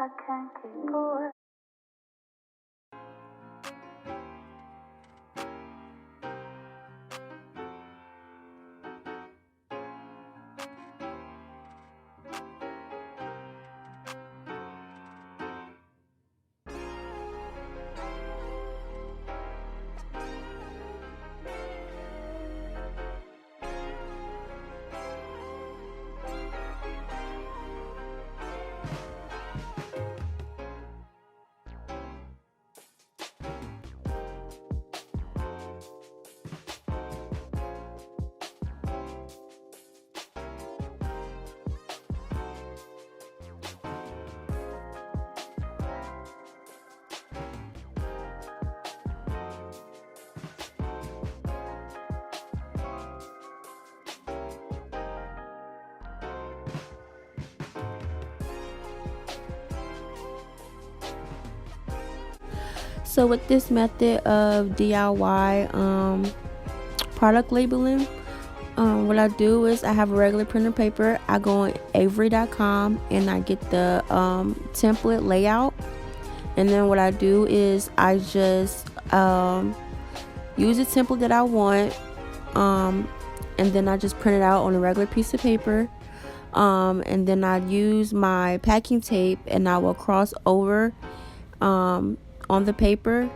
I can't keep away. So with this method of DIY product labeling, what I do is I have a regular printer paper. I go on Avery.com and I get the template layout, and then what I do is I just use the template that I want, and then I just print it out on a regular piece of paper, and then I use my packing tape and I will cross over on the paper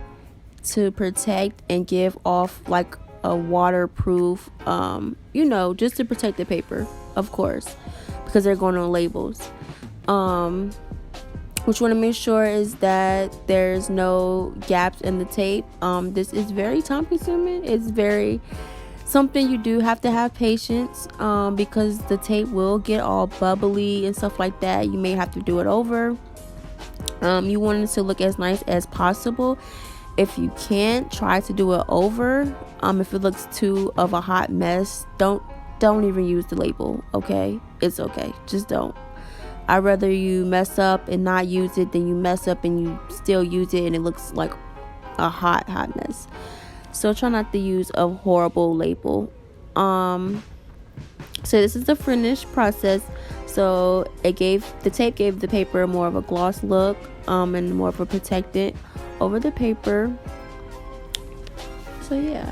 to protect and give off like a waterproof, just to protect the paper, of course, because they're going on labels. What you want to make sure is that there's no gaps in the tape. This is very time consuming. It's very something you do have to have patience, because the tape will get all bubbly and stuff like that. You may have to do it over. You want it to look as nice as possible. If you can't, try to do it over. If it looks too of a hot mess, don't even use the label. Okay, it's okay, just don't. I'd rather you mess up and not use it than you mess up and you still use it and it looks like a hot mess. So try not to use a horrible label. So this is the finished process. So the tape gave the paper more of a gloss look, and more of a protectant over the paper. So yeah.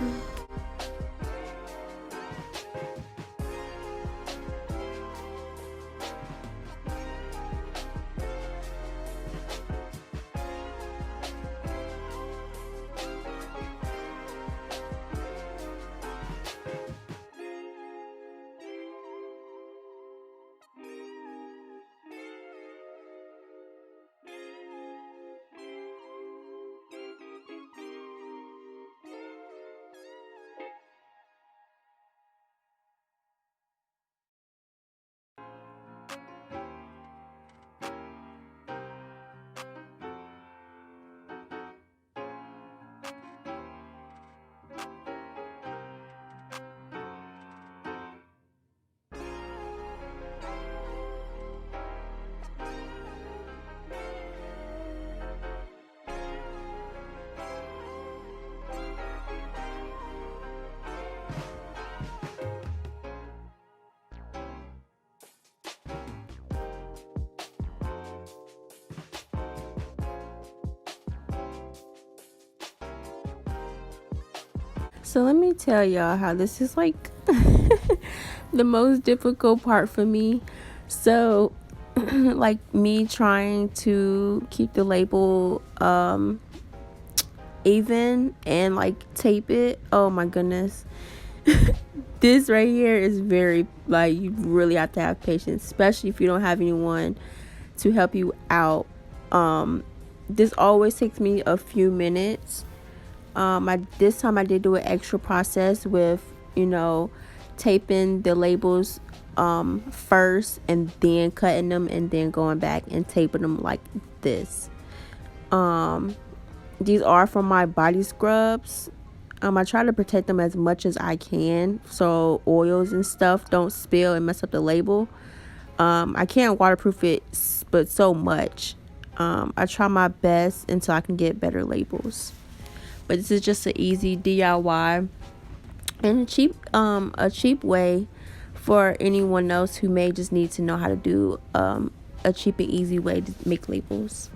So let me tell y'all how this is like the most difficult part for me. So like me trying to keep the label even and like tape it. Oh my goodness. This right here is very, like, you really have to have patience, especially if you don't have anyone to help you out. This always takes me a few minutes. This time I did do an extra process with, taping the labels first and then cutting them and then going back and taping them like this. These are from my body scrubs. I try to protect them as much as I can so oils and stuff don't spill and mess up the label. I can't waterproof it, but so much. I try my best until I can get better labels. But this is just an easy DIY and a cheap way for anyone else who may just need to know how to do a cheap and easy way to make labels.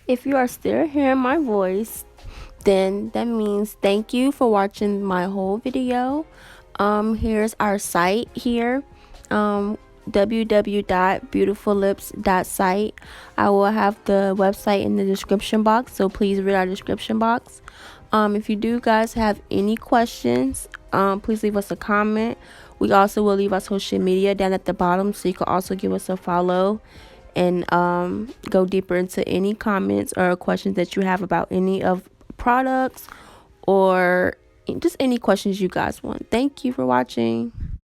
If you are still hearing my voice, then that means thank you for watching my whole video. Here's our site here, www.beautifullips.site. I will have the website in the description box, so please read our description box. If you do guys have any questions, please leave us a comment. We also will leave our social media down at the bottom, so you can also give us a follow and go deeper into any comments or questions that you have about any of products or just any questions you guys want. Thank you for watching.